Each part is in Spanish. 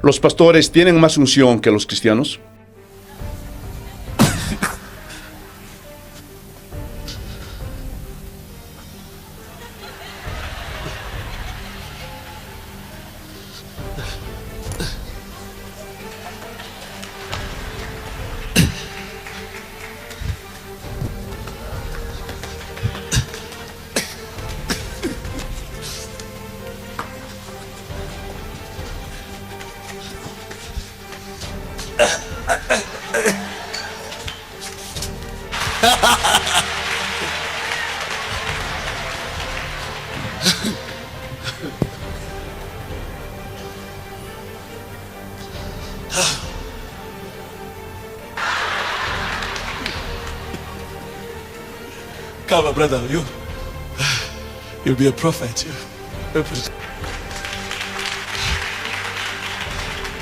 ¿Los pastores tienen más unción que los cristianos? Come on, brother, you'll be a prophet.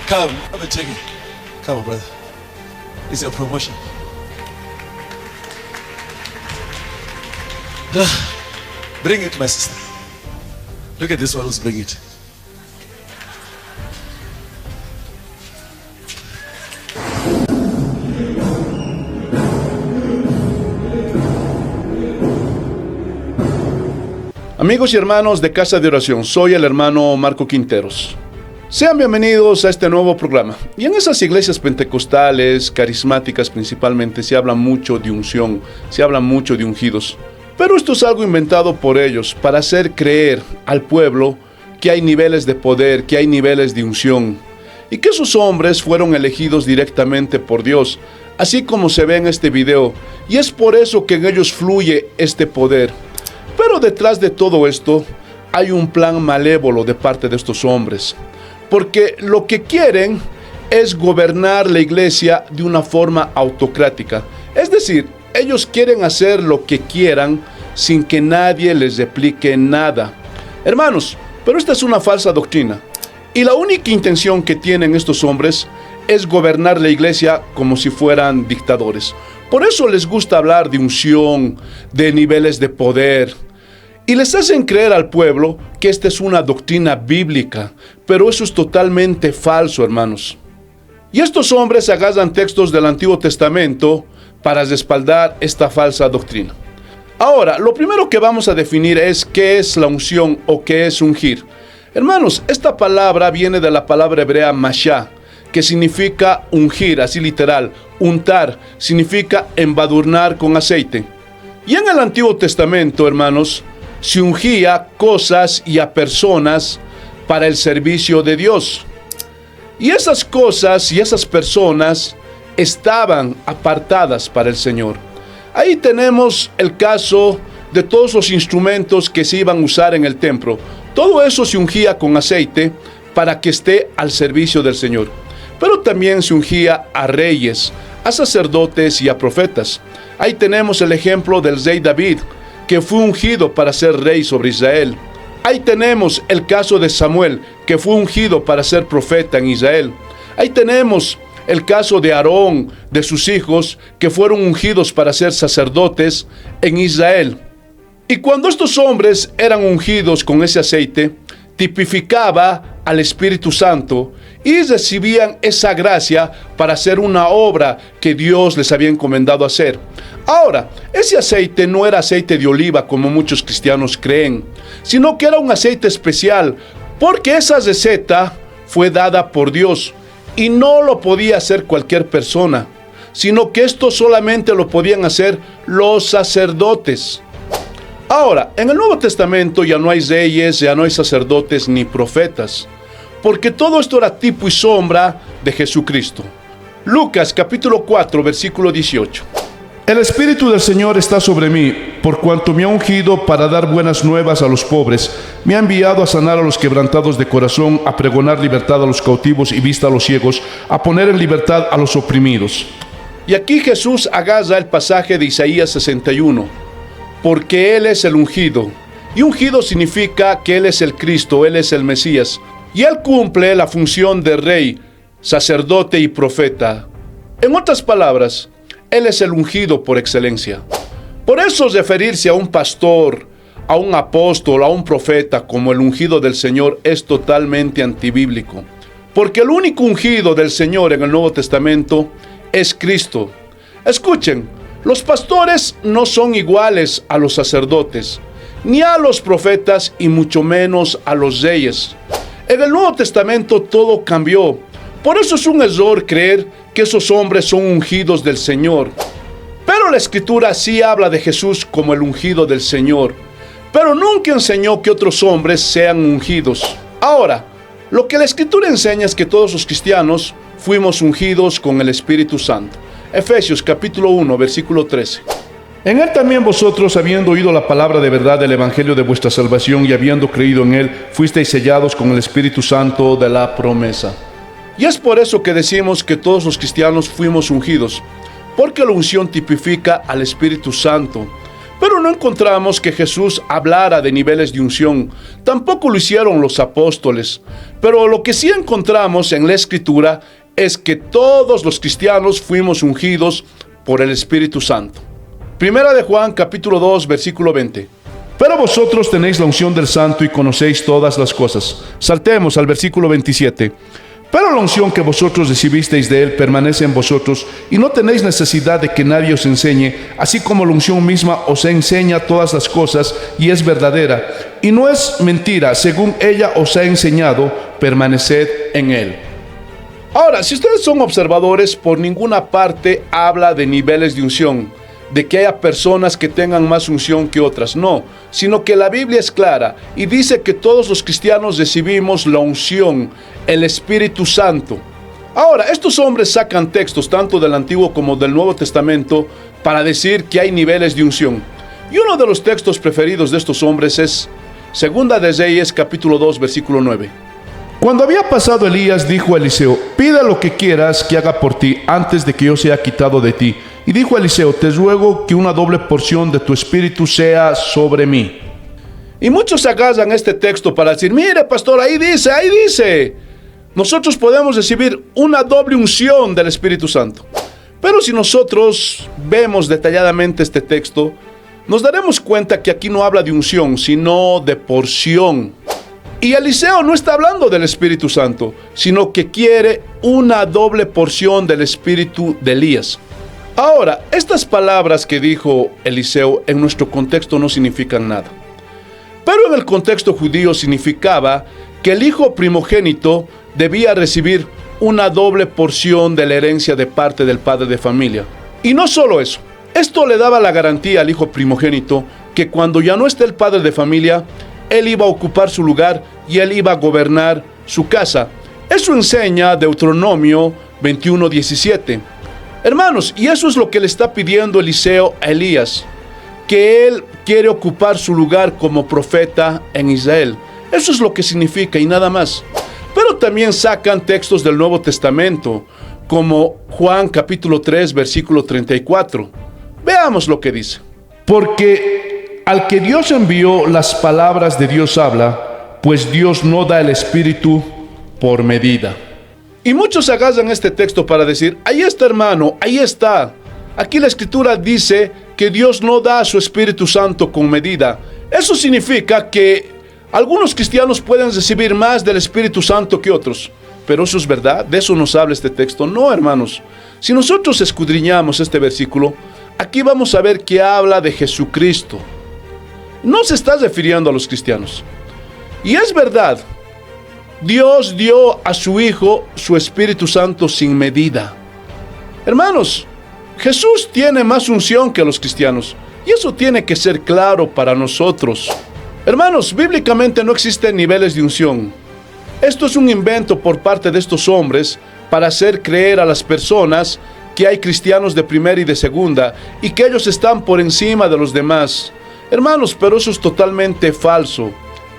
Come and take it. Come on, brother. It's your promotion. Bring it, my sister. Look at this one who's bringing it. Amigos y hermanos de Casa de Oración, soy el hermano Marco Quinteros. Sean bienvenidos a este nuevo programa. Y en esas iglesias pentecostales, carismáticas principalmente, se habla mucho de unción, se habla mucho de ungidos. Pero esto es algo inventado por ellos para hacer creer al pueblo que hay niveles de poder, que hay niveles de unción. Y que esos hombres fueron elegidos directamente por Dios, así como se ve en este video. Y es por eso que en ellos fluye este poder. Pero detrás de todo esto hay un plan malévolo de parte de estos hombres, porque lo que quieren es gobernar la iglesia de una forma autocrática. Es decir, ellos quieren hacer lo que quieran sin que nadie les replique nada. Hermanos, pero esta es una falsa doctrina, y la única intención que tienen estos hombres es gobernar la iglesia como si fueran dictadores. Por eso les gusta hablar de unción, de niveles de poder. Y les hacen creer al pueblo que esta es una doctrina bíblica. Pero eso es totalmente falso, hermanos. Y estos hombres agarran textos del Antiguo Testamento para respaldar esta falsa doctrina. Ahora, lo primero que vamos a definir es qué es la unción o qué es ungir. Hermanos, esta palabra viene de la palabra hebrea mashá, que significa ungir, así literal. Untar significa embadurnar con aceite. Y en el Antiguo Testamento, hermanos, se ungía cosas y a personas para el servicio de Dios. Y esas cosas y esas personas estaban apartadas para el Señor. Ahí tenemos el caso de todos los instrumentos que se iban a usar en el templo. Todo eso se ungía con aceite para que esté al servicio del Señor. Pero también se ungía a reyes, a sacerdotes y a profetas. Ahí tenemos el ejemplo del rey David, que fue ungido para ser rey sobre Israel. Ahí tenemos el caso de Samuel, que fue ungido para ser profeta en Israel. Ahí tenemos el caso de Aarón, de sus hijos, que fueron ungidos para ser sacerdotes en Israel. Y cuando estos hombres eran ungidos con ese aceite, tipificaba al Espíritu Santo y recibían esa gracia para hacer una obra que Dios les había encomendado hacer. Ahora, ese aceite no era aceite de oliva como muchos cristianos creen, sino que era un aceite especial, porque esa receta fue dada por Dios y no lo podía hacer cualquier persona, sino que esto solamente lo podían hacer los sacerdotes. Ahora, en el Nuevo Testamento ya no hay reyes, ya no hay sacerdotes ni profetas, porque todo esto era tipo y sombra de Jesucristo. Lucas capítulo 4, versículo 18. El Espíritu del Señor está sobre mí, por cuanto me ha ungido para dar buenas nuevas a los pobres. Me ha enviado a sanar a los quebrantados de corazón, a pregonar libertad a los cautivos y vista a los ciegos, a poner en libertad a los oprimidos. Y aquí Jesús agarra el pasaje de Isaías 61. Porque Él es el ungido. Y ungido significa que Él es el Cristo, Él es el Mesías. Y Él cumple la función de rey, sacerdote y profeta. En otras palabras, Él es el ungido por excelencia. Por eso referirse a un pastor, a un apóstol, a un profeta como el ungido del Señor es totalmente antibíblico. porque el único ungido del Señor en el Nuevo Testamento es Cristo. Escuchen, los pastores no son iguales a los sacerdotes, ni a los profetas y mucho menos a los reyes. En el Nuevo Testamento todo cambió. Por eso es un error creer que esos hombres son ungidos del Señor. Pero la Escritura sí habla de Jesús como el ungido del Señor, pero nunca enseñó que otros hombres sean ungidos. Ahora, lo que la Escritura enseña es que todos los cristianos fuimos ungidos con el Espíritu Santo. Efesios capítulo 1, versículo 13. En él también vosotros, habiendo oído la palabra de verdad del evangelio de vuestra salvación y habiendo creído en él, fuisteis sellados con el Espíritu Santo de la promesa. Y es por eso que decimos que todos los cristianos fuimos ungidos, porque la unción tipifica al Espíritu Santo. Pero no encontramos que Jesús hablara de niveles de unción, tampoco lo hicieron los apóstoles. Pero lo que sí encontramos en la Escritura es que todos los cristianos fuimos ungidos por el Espíritu Santo. Primera de Juan capítulo 2 versículo 20. Pero vosotros tenéis la unción del Santo y conocéis todas las cosas. Saltemos al versículo 27. Pero la unción que vosotros recibisteis de él permanece en vosotros y no tenéis necesidad de que nadie os enseñe, así como la unción misma os enseña todas las cosas y es verdadera y no es mentira. Según ella os ha enseñado, permaneced en él. Ahora, si ustedes son observadores, por ninguna parte habla de niveles de unción, de que haya personas que tengan más unción que otras, no, sino que la Biblia es clara y dice que todos los cristianos recibimos la unción, el Espíritu Santo. Ahora, estos hombres sacan textos tanto del Antiguo como del Nuevo Testamento para decir que hay niveles de unción. Y uno de los textos preferidos de estos hombres es Segunda de Reyes capítulo 2 versículo 9. Cuando había pasado Elías, dijo a Eliseo: pida lo que quieras que haga por ti antes de que yo sea quitado de ti. Y dijo Eliseo: te ruego que una doble porción de tu espíritu sea sobre mí. Y muchos agarran este texto para decir: mire, pastor, ahí dice. Nosotros podemos recibir una doble unción del Espíritu Santo. Pero si nosotros vemos detalladamente este texto, nos daremos cuenta que aquí no habla de unción, sino de porción. Y Eliseo no está hablando del Espíritu Santo, sino que quiere una doble porción del espíritu de Elías. Ahora, estas palabras que dijo Eliseo en nuestro contexto no significan nada. Pero en el contexto judío significaba que el hijo primogénito debía recibir una doble porción de la herencia de parte del padre de familia. Y no solo eso, esto le daba la garantía al hijo primogénito que cuando ya no esté el padre de familia, él iba a ocupar su lugar y él iba a gobernar su casa. Eso enseña Deuteronomio 21:17. Hermanos, y eso es lo que le está pidiendo Eliseo a Elías, que él quiere ocupar su lugar como profeta en Israel. Eso es lo que significa y nada más. Pero también sacan textos del Nuevo Testamento, como Juan capítulo 3, versículo 34. Veamos lo que dice. Porque al que Dios envió, las palabras de Dios habla, pues Dios no da el Espíritu por medida. Y muchos agarran este texto para decir: ahí está, hermano, ahí está. Aquí la Escritura dice que Dios no da su Espíritu Santo con medida. Eso significa que algunos cristianos pueden recibir más del Espíritu Santo que otros. Pero eso es verdad, de eso nos habla este texto. No, hermanos. Si nosotros escudriñamos este versículo, aquí vamos a ver que habla de Jesucristo. No se está refiriendo a los cristianos. Y es verdad, Dios dio a su Hijo su Espíritu Santo sin medida. Hermanos, Jesús tiene más unción que los cristianos. Y eso tiene que ser claro para nosotros. Hermanos, bíblicamente no existen niveles de unción. Esto es un invento por parte de estos hombres para hacer creer a las personas que hay cristianos de primera y de segunda y que ellos están por encima de los demás. Hermanos, pero eso es totalmente falso.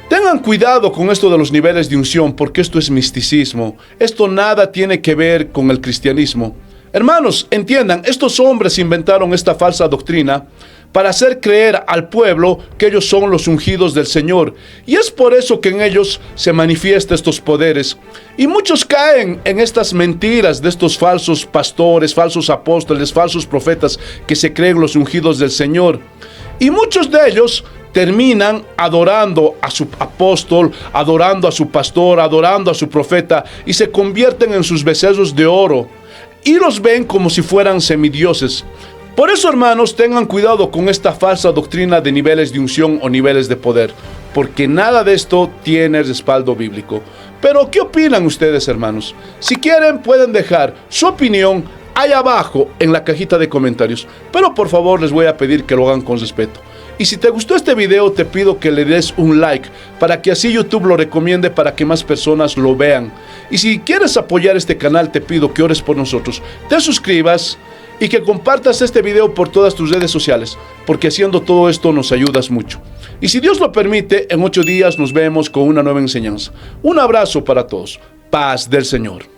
Tengan cuidado con esto de los niveles de unción, porque esto es misticismo. Esto nada tiene que ver con el cristianismo. Hermanos, entiendan, estos hombres inventaron esta falsa doctrina para hacer creer al pueblo que ellos son los ungidos del Señor. Y es por eso que en ellos se manifiestan estos poderes. Y muchos caen en estas mentiras de estos falsos pastores, falsos apóstoles, falsos profetas que se creen los ungidos del Señor. Y muchos de ellos terminan adorando a su apóstol, adorando a su pastor, adorando a su profeta, y se convierten en sus becerros de oro, y los ven como si fueran semidioses. Por eso, hermanos, tengan cuidado con esta falsa doctrina de niveles de unción o niveles de poder, porque nada de esto tiene respaldo bíblico. Pero, ¿qué opinan ustedes, hermanos? Si quieren, pueden dejar su opinión ahí abajo en la cajita de comentarios, pero por favor les voy a pedir que lo hagan con respeto. Y si te gustó este video, te pido que le des un like, para que así YouTube lo recomiende para que más personas lo vean. Y si quieres apoyar este canal, te pido que ores por nosotros, te suscribas y que compartas este video por todas tus redes sociales, porque haciendo todo esto nos ayudas mucho. Y si Dios lo permite, en 8 días nos vemos con una nueva enseñanza. Un abrazo para todos. Paz del Señor.